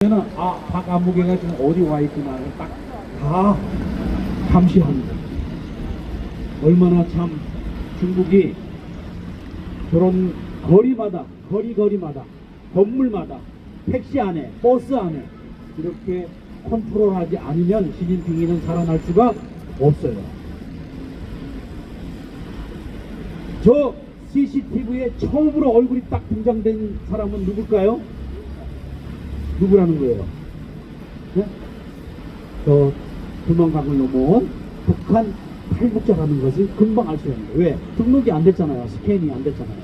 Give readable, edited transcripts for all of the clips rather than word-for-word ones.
저는 박아무개가 지금 어디 와 있구나 딱 다 감시합니다. 얼마나 참 중국이 그런 거리마다 거리마다 건물마다 택시 안에 버스 안에 이렇게 컨트롤하지 않으면 시진핑이는 살아날 수가 없어요. 저 CCTV에 처음으로 얼굴이 딱 등장된 사람은 누굴까요? 누구라는 거예요? 네? 저 두만강을 넘어온 북한 탈북자라는 것을 금방 알 수 있는 거예요. 왜? 등록이 안 됐잖아요. 스캔이 안 됐잖아요.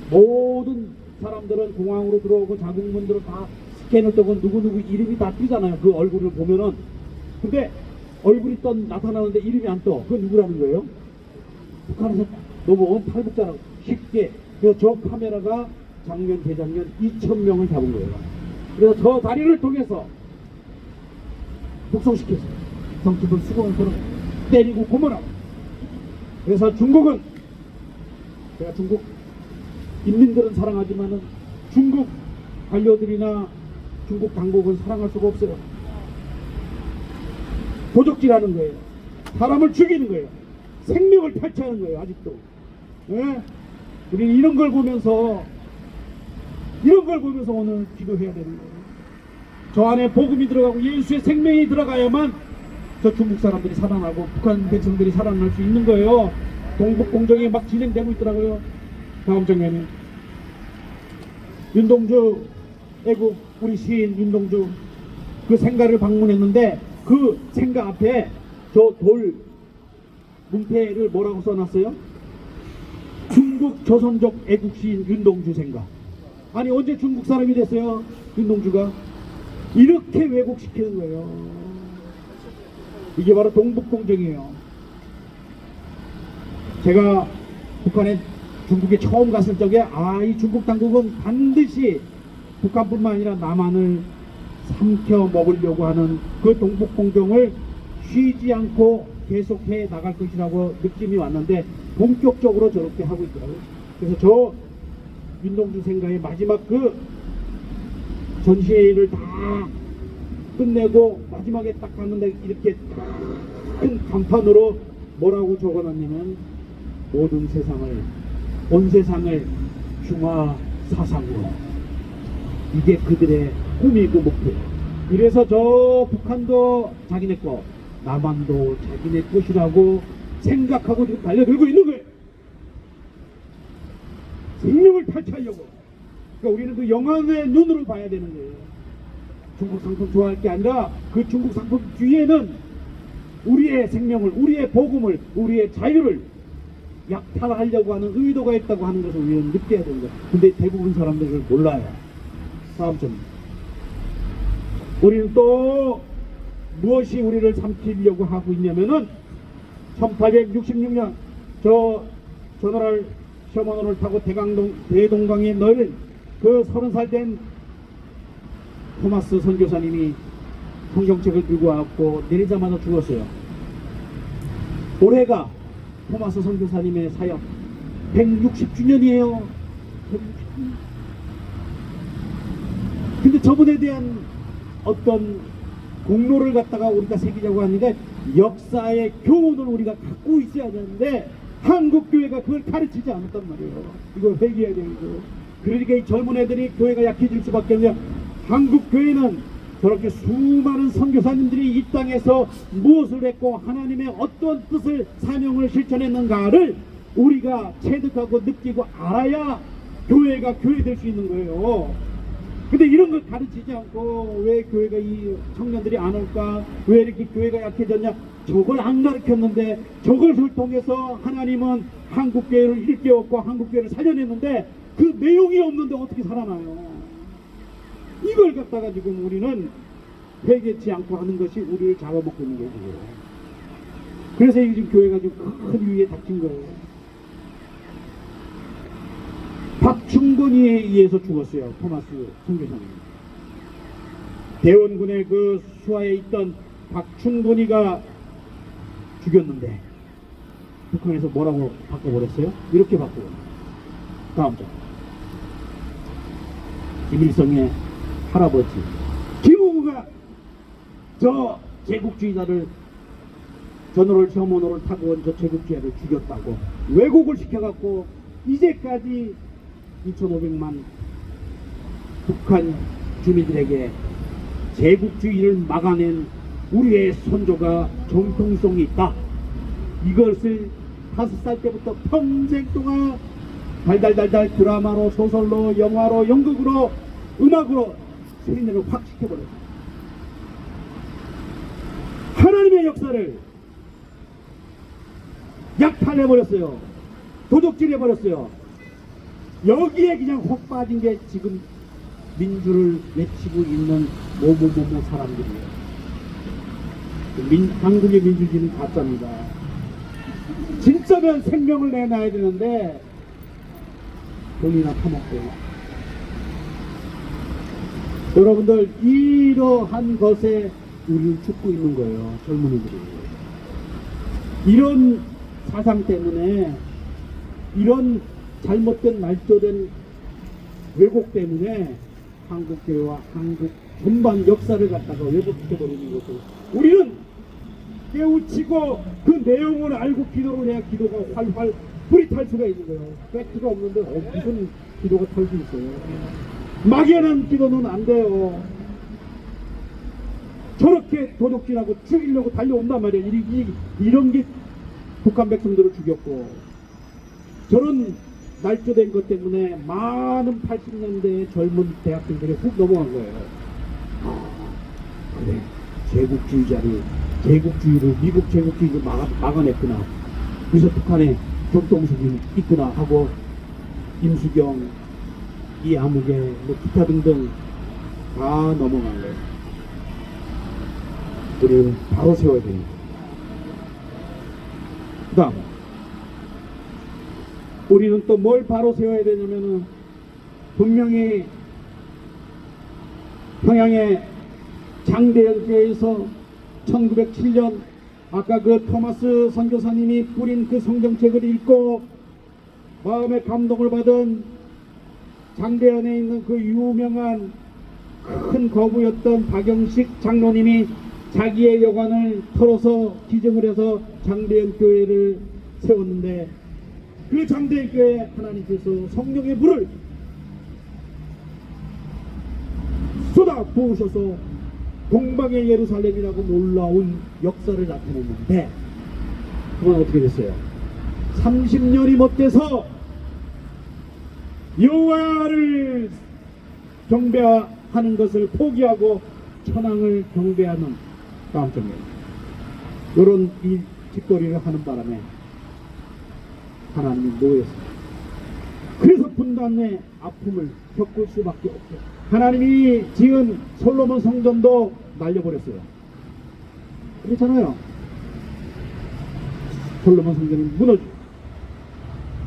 모든 사람들은 공항으로 들어오고 자국문들은 다 스캔을 떠고 누구누구 이름이 다 뜨잖아요. 그 얼굴을 보면은. 근데 얼굴이 나타나는데 이름이 안 떠. 그건 누구라는 거예요? 북한에서 넘어온 탈북자라고 쉽게. 그래서 저 카메라가 작년 재작년 2,000명을 잡은 거예요. 그래서 저 다리를 통해서 북송시켰어요. 성집을 수공을 때리고 고문하고. 그래서 중국은, 제가 중국 인민들은 사랑하지만은 중국 관료들이나 중국 당국은 사랑할 수가 없어요. 도적질하는 거예요. 사람을 죽이는 거예요. 생명을 탈취하는 거예요. 아직도. 네? 우리는 이런 걸 보면서 오늘 기도해야 되는 거예요. 저 안에 복음이 들어가고 예수의 생명이 들어가야만 저 중국 사람들이 살아나고 북한 백성들이 살아날 수 있는 거예요. 동북공정이 막 진행되고 있더라고요. 다음 장면이 윤동주 애국 우리 시인 윤동주 그 생가를 방문했는데 그 생가 앞에 저 돌 문패를 뭐라고 써놨어요? 중국 조선족 애국 시인 윤동주 생가. 아니 언제 중국 사람이 됐어요? 윤동주가. 이렇게 왜곡시키는 거예요. 이게 바로 동북공정이에요. 제가 북한에 중국에 처음 갔을 적에 이 중국 당국은 반드시 북한뿐만 아니라 남한을 삼켜 먹으려고 하는 그 동북공정을 쉬지 않고 계속해 나갈 것이라고 느낌이 왔는데 본격적으로 저렇게 하고 있더라고요. 그래서 저 윤동주 생가의 마지막 그 전시회를 다 끝내고 마지막에 딱 갔는데 이렇게 큰 간판으로 뭐라고 적어놨냐면 모든 세상을, 온 세상을 중화 사상으로. 이게 그들의 꿈이고 목표예요. 이래서 저 북한도 자기네 거, 남한도 자기네 것이라고 생각하고 지금 달려들고 있는 거예요. 생명을 탈취하려고. 그러니까 우리는 그 영혼의 눈으로 봐야 되는 거예요. 중국 상품 좋아할 게 아니라 그 중국 상품 뒤에는 우리의 생명을, 우리의 복음을, 우리의 자유를 약탈하려고 하는 의도가 있다고 하는 것을 우리는 느껴야 되는 거예요. 근데 대부분 사람들은 몰라요. 다음 점. 우리는 또 무엇이 우리를 삼키려고 하고 있냐면은 1866년 저 전월할 시험원호를 타고 대동강에 넣은 그 30살 된 토마스 선교사님이 성경책을 들고 왔고 내리자마자 죽었어요. 올해가 토마스 선교사님의 사역 160주년이에요. 160주년. 근데 저분에 대한 어떤 공로를 갖다가 우리가 새기자고 하니까 역사의 교훈을 우리가 갖고 있어야 되는데 한국교회가 그걸 가르치지 않았단 말이에요. 이걸 회개해야 되는 거예요. 그러니까 이 젊은 애들이 교회가 약해질 수밖에 없냐. 한국교회는 저렇게 수많은 선교사님들이 이 땅에서 무엇을 했고 하나님의 어떤 뜻을 사명을 실천했는가를 우리가 체득하고 느끼고 알아야 교회가 교회될 수 있는 거예요. 근데 이런 걸 가르치지 않고 왜 교회가 이 청년들이 안 올까? 왜 이렇게 교회가 약해졌냐? 저걸 안 가르쳤는데 저걸 통해서 하나님은 한국교회를 일깨웠고 한국교회를 살려냈는데 그 내용이 없는데 어떻게 살아나요? 이걸 갖다가 지금 우리는 회개치 않고 하는 것이 우리를 잡아먹고 있는 거예요. 그래서 이게 지금 교회가 지금 큰 위기에 닥친 거예요. 박충곤이에 의해서 죽었어요. 토마스 선교사님. 대원군의 그 수하에 있던 박충곤이가 죽였는데 북한에서 뭐라고 바꿔버렸어요? 이렇게 바꾸고. 다음 장. 김일성의 할아버지 김웅우가 저 제국주의자를 전호를 셔먼호를 타고 온 저 제국주의자를 죽였다고 왜곡을 시켜갖고 이제까지 2,500만 북한 주민들에게 제국주의를 막아낸 우리의 선조가 정통성이 있다. 이것을 5살 때부터 평생 동안 달달달달 드라마로 소설로 영화로 연극으로 음악으로 세뇌를 확 시켜버렸어요. 하나님의 역사를 약탈해버렸어요. 도적질해버렸어요. 여기에 그냥 혹 빠진 게 지금 민주를 외치고 있는 뭐뭐뭐뭐 사람들이에요. 한국의 민주주의는 가짜입니다. 진짜면 생명을 내놔야 되는데 돈이나 타먹고요. 여러분들 이러한 것에 우리를 죽고 있는 거예요. 젊은이들이. 이런 사상 때문에 이런 잘못된 날조된 왜곡 때문에 한국교회와 한국 전반 역사를 갖다가 왜곡시켜버리는 것을 우리는 깨우치고 그 내용을 알고 기도를 해야 기도가 활활 불이 탈 수가 있는 거예요. 팩트가 없는데 무슨 기도가 탈 수 있어요. 막연한 기도는 안 돼요. 저렇게 도둑질하고 죽이려고 달려온단 말이에요. 이런 게 북한 백성들을 죽였고 저런 날조된 것 때문에 많은 80년대의 젊은 대학생들이 훅 넘어간 거예요. 그래 제국주의를 미국 제국주의를 막아냈구나. 그래서 북한에 정통성이 있구나 하고 임수경, 이아무개, 뭐 기타 등등 다 넘어간 거예요. 우리는 바로 세워야 됩니다. 그 다음 우리는 또 뭘 바로 세워야 되냐면은 분명히 평양의 장대연교회에서 1907년 아까 그 토마스 선교사님이 뿌린 그 성경책을 읽고 마음에 감동을 받은 장대연에 있는 그 유명한 큰 거부였던 박영식 장로님이 자기의 여관을 털어서 기증을 해서 장대연 교회를 세웠는데 그 장대연 교회에 하나님께서 성령의 불을 쏟아 부으셔서 동방의 예루살렘이라고 놀라운 역사를 나타냈는데 그건 어떻게 됐어요? 30년이 못 돼서 여호와를 경배하는 것을 포기하고 천황을 경배하는 다음점이에요. 이런 이 짓거리를 하는 바람에 하나님이 노였습니다. 그래서 분단의 아픔을 겪을 수밖에 없죠. 하나님이 지은 솔로몬 성전도 날려버렸어요. 그렇잖아요. 솔로몬 성전이 무너지고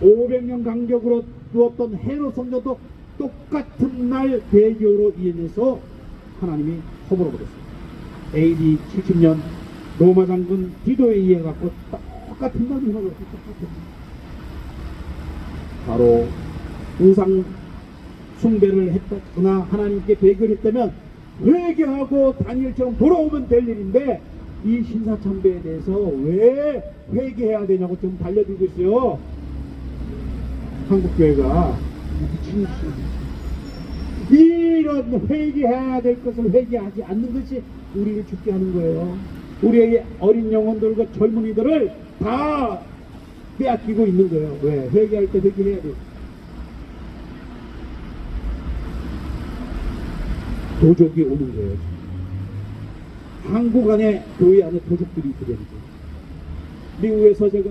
500년 간격으로 두었던 헤롯 성전도 똑같은 날 배교로 인해서 하나님이 허물어버렸어요. AD 70년 로마 장군 디도에 의해 갖고 똑같은 날이 허물어버렸어요. 바로 우상 숭배를 했거나 하나님께 배교를 했다면 회개하고 다니엘처럼 돌아오면 될 일인데 이 신사참배에 대해서 왜 회개해야 되냐고 좀 달려들고 있어요. 한국교회가 미친 이런 회개해야 될 것을 회개하지 않는 것이 우리를 죽게 하는 거예요. 우리의 어린 영혼들과 젊은이들을 다 빼앗기고 있는 거예요. 왜? 회개할 때 회개해야 돼요. 도적이 오는 거예요. 한국 안에 교회 안에 도적들이 있게 되는 거예요. 미국에서 제가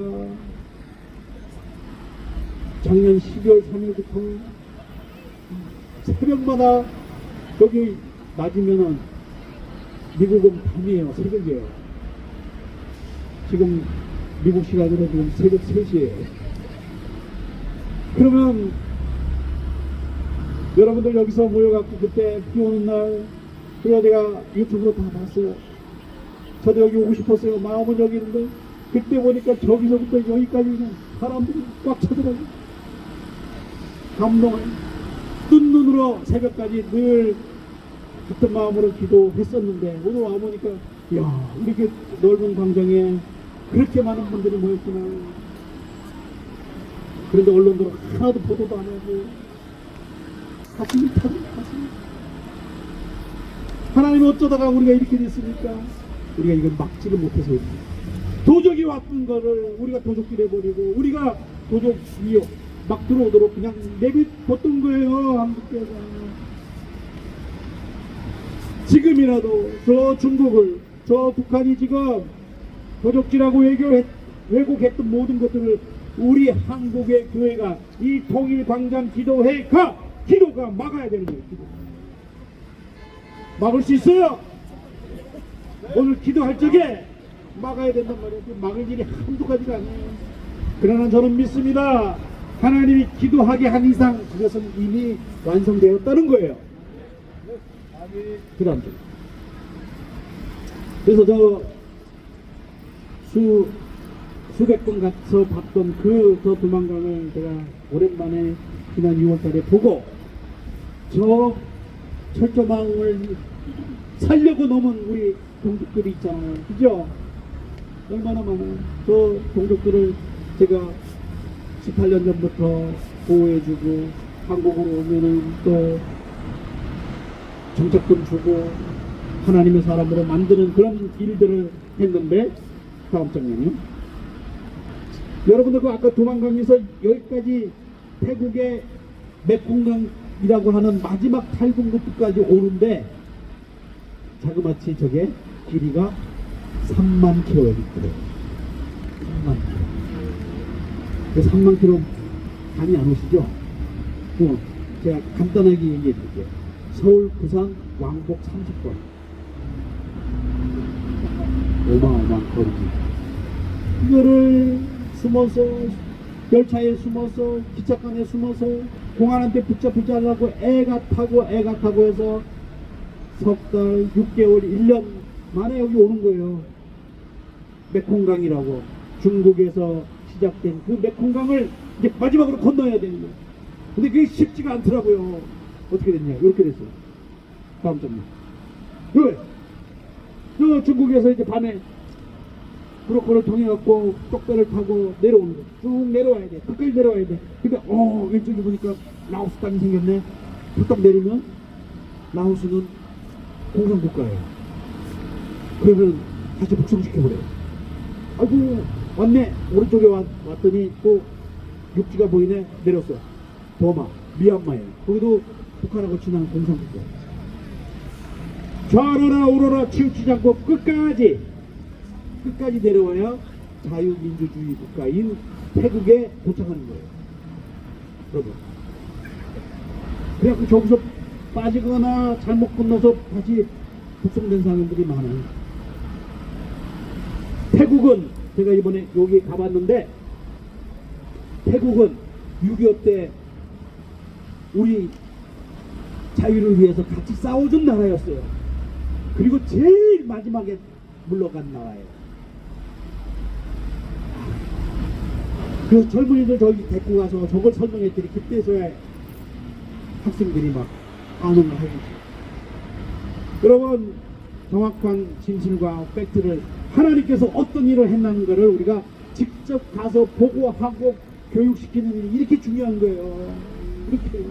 작년 12월 3일부터 새벽마다 여기 낮이면은 미국은 밤이에요. 새벽이에요. 지금 미국 시간으로 지금 새벽 3시에요. 그러면 여러분들 여기서 모여갖고 그때 비 오는 날 그래서 내가 유튜브로 다 봤어요. 저도 여기 오고 싶었어요. 마음은 여기 있는데 그때 보니까 저기서부터 여기까지 그냥 사람들이 꽉 차더라고요. 감동을 뜬 눈으로 새벽까지 늘 같은 마음으로 기도했었는데 오늘 와보니까 야 이렇게 넓은 광장에 그렇게 많은 분들이 모였구나. 그런데 언론들 하나도 보도도 안 하고 가슴이 타고 가슴이. 하나님 어쩌다가 우리가 이렇게 됐습니까? 우리가 이걸 막지를 못해서 도적이 왔던 거를 우리가 도적질 해버리고 우리가 도적이 막 들어오도록 그냥 내비뒀던 거예요. 한국교회가. 지금이라도 저 중국을 저 북한이 지금 도적질하고 왜곡했던 모든 것들을 우리 한국의 교회가 이 통일광장 기도회가 기도가 막아야 되는 거예요. 기도. 막을 수 있어요. 오늘 기도할 적에 막아야 된단 말이에요. 막을 일이 한두 가지가 아니에요. 그러나 저는 믿습니다. 하나님이 기도하게 한 이상 그것은 이미 완성되었다는 거예요. 그 다음 주. 그래서 저 수백 번 가서 봤던 저 두만강을 제가 오랜만에 지난 6월달에 보고 저 철조망을 살려고 넘은 우리 동족들이 있잖아요. 그죠? 얼마나 많아요. 저 동족들을 제가 18년 전부터 보호해주고 한국으로 오면은 또 정착금 주고 하나님의 사람으로 만드는 그런 일들을 했는데 다음 장면이요. 여러분들 그 아까 두만강에서 여기까지 태국의 메콩강이라고 하는 마지막 탈북로까지 오는데 자그마치 저게 길이가 3만 킬로미터. 3만 킬로. 그 3만 킬로 감이 안 오시죠? 제가 간단하게 얘기해 드릴게요. 서울, 부산, 왕복 30번. 어마어마한 거리지. 이거를 숨어서, 열차에 숨어서, 기차칸에 숨어서, 공안한테 붙잡히지 않으려고 애가 타고 해서 석 달, 6개월, 1년 만에 여기 오는 거예요. 메콩강이라고. 중국에서 시작된 그 메콩강을 이제 마지막으로 건너야 되는 거예요. 근데 그게 쉽지가 않더라고요. 어떻게 됐냐? 이렇게 됐어요. 다음 장면. 왜? 저 중국에서 이제 밤에 브로커를 통해갖고 쪽배를 타고 내려오는 거예요. 쭉 내려와야 돼. 끝까지 내려와야 돼. 근데 왼쪽에 보니까 라오스 땅이 생겼네. 부탁 내리면 라오스는 공산국가예요. 그러면 다시 북송시켜버려요. 아이고 왔네. 오른쪽에 왔더니 또 육지가 보이네. 내렸어. 버마, 미얀마예요. 거기도 북한하고 친한 공산국가예요. 좌로라 우로라 치우치지 않고 끝까지 내려와야 자유민주주의 국가인 태국에 도착하는 거예요. 여러분. 그래갖고 저기서 빠지거나 잘못 건너서 다시 북송된 사람들이 많아요. 태국은 제가 이번에 여기 가봤는데 태국은 6.25 때 우리 자유를 위해서 같이 싸워준 나라였어요. 그리고 제일 마지막에 물러간 나라예요. 그 젊은이들 저기 데리고 가서 저걸 설명했더니 그때서야 학생들이 막 반응을 하고 있어요. 여러분 정확한 진실과 팩트를 하나님께서 어떤 일을 했나는 것을 우리가 직접 가서 보고하고 교육시키는 일이 이렇게 중요한 거예요. 이렇게.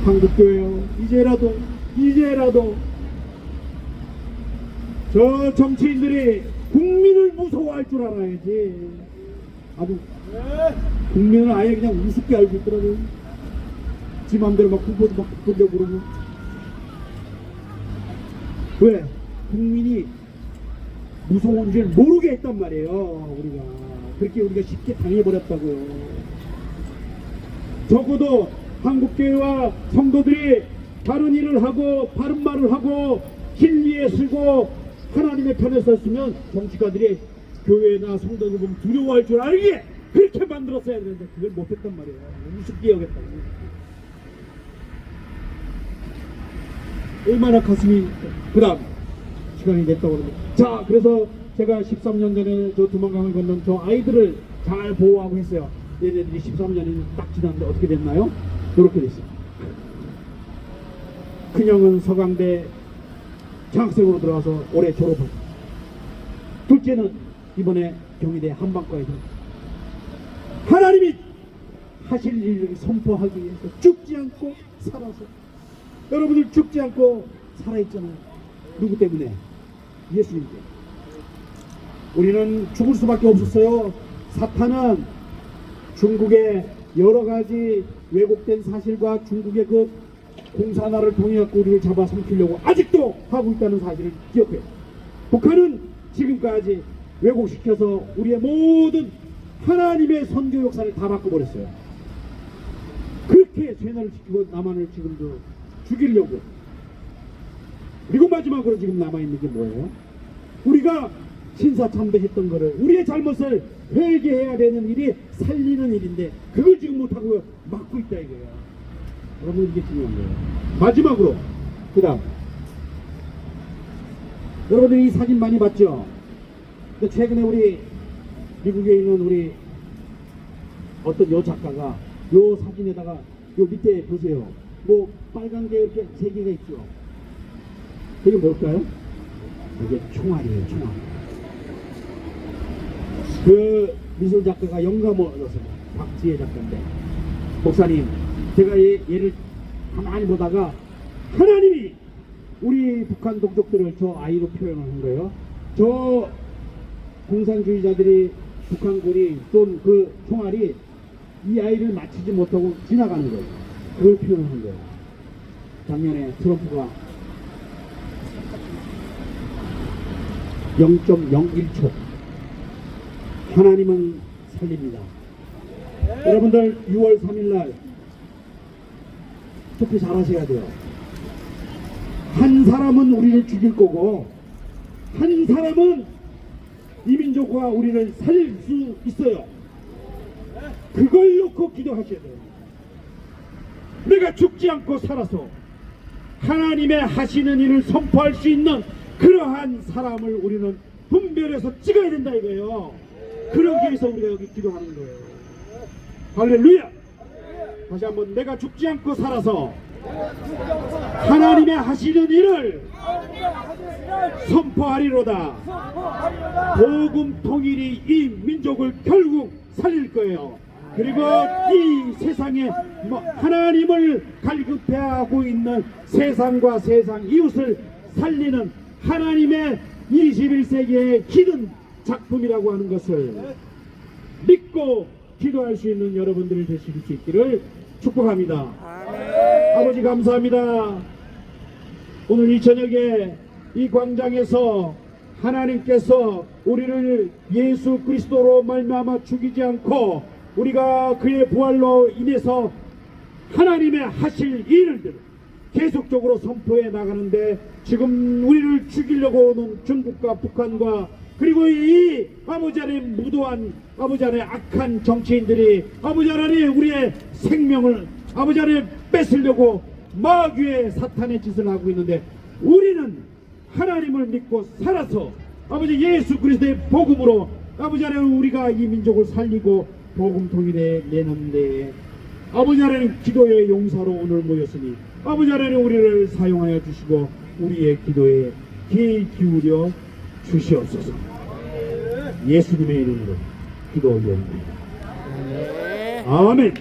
한국교회요. 이제라도 저 정치인들이 국민을 무서워할 줄 알아야지. 아주 국민을 아예 그냥 우습게 알고 있더라고요. 지 맘대로 막 후보도 막 바꾸려고 그러고. 왜? 국민이 무서운 줄 모르게 했단 말이에요. 우리가 그렇게 우리가 쉽게 당해버렸다고요. 적어도 한국교회와 성도들이 바른 일을 하고 바른 말을 하고 진리에 서고 하나님의 편에 섰으면 정치가들이 교회나 성도들 보면 두려워할 줄 알게 그렇게 만들었어야 되는데 그걸 못했단 말이에요. 우습게 여겼다고. 얼마나 가슴이. 그 다음 시간이 됐다고 그러는데, 자 그래서 제가 13년 전에 저 두만강을 건넌 저 아이들을 잘 보호하고 했어요. 얘네들이 13년이 딱 지났는데 어떻게 됐나요? 이렇게 됐어요. 큰형은 서강대 장학생으로 들어가서 올해 졸업하고, 둘째는 이번에 경희대 한방과에 들어갔어요. 하나님이 하실 일을 선포하기 위해서 죽지 않고 살아서, 여러분들 죽지 않고 살아있잖아요. 누구 때문에? 예수님 때문에. 우리는 죽을 수밖에 없었어요. 사탄은 중국의 여러 가지 왜곡된 사실과 중국의 그 공산화를 통해 갖고 우리를 잡아삼키려고 아직도 하고 있다는 사실을 기억해요. 북한은 지금까지 왜곡시켜서 우리의 모든 하나님의 선교 역사를 다 바꿔버렸어요. 그렇게 쇠뇌를 시키고 남한을 지금도 죽이려고. 그리고 마지막으로 지금 남아있는 게 뭐예요? 우리가 신사참배했던 거를, 우리의 잘못을 회개해야 되는 일이 살리는 일인데 그걸 지금 못하고 막고 있다 이거예요. 여러분, 이게 중요한 거예요. 마지막으로 그 다음, 여러분들이 이 사진 많이 봤죠? 근데 최근에 우리 미국에 있는 우리 어떤 여 작가가 요 사진에다가 요 밑에 보세요. 뭐 빨간 게 이렇게 세 개가 있죠. 이게 뭘까요? 이게 총알이에요, 총알. 그 미술 작가가 영감을 얻어서, 박지혜 작가인데, 목사님, 제가 얘를 가만히 보다가 하나님이 우리 북한 동족들을 저 아이로 표현을 한 거예요. 저 공산주의자들이 북한군이 쏜 그 총알이 이 아이를 맞추지 못하고 지나가는 거예요. 그걸 표현한 거예요. 작년에 트럼프가 0.01초 하나님은 살립니다. 여러분들 6월 3일날 투표 잘 하셔야 돼요. 한 사람은 우리를 죽일 거고 한 사람은 이 민족과 우리를 살릴 수 있어요. 그걸 놓고 기도하셔야 돼요. 내가 죽지 않고 살아서 하나님의 하시는 일을 선포할 수 있는 그러한 사람을 우리는 분별해서 찍어야 된다 이거예요. 그러기 위해서 우리가 여기 기도하는 거예요. 할렐루야. 다시 한번, 내가 죽지 않고 살아서 하나님의 하시는 일을 선포하리로다. 복음 통일이 이 민족을 결국 살릴 거예요. 그리고 이 세상에 하나님을 갈급해하고 있는 세상과 세상 이웃을 살리는 하나님의 21세기의 기든 작품이라고 하는 것을 믿고 기도할 수 있는 여러분들이 되실 수 있기를 축복합니다. 아버지 감사합니다. 오늘 이 저녁에 이 광장에서 하나님께서 우리를 예수 그리스도로 말미암아 죽이지 않고 우리가 그의 부활로 인해서 하나님의 하실 일을 계속적으로 선포해 나가는데, 지금 우리를 죽이려고 오는 중국과 북한과 그리고 이 아버지 안에 무도한 아버지 안에 악한 정치인들이 아버지 안에 우리의 생명을 아버지 안에 뺏으려고 마귀의 사탄의 짓을 하고 있는데, 우리는 하나님을 믿고 살아서 아버지 예수 그리스도의 복음으로 아버지 안에 우리가 이 민족을 살리고 복음 통일에 내는데, 아버지 안에는 기도의 용사로 오늘 모였으니 아버지 안에는 우리를 사용하여 주시고 우리의 기도에 귀 기울여 주시옵소서. 예수님의 이름으로 기도드립니다. 아멘.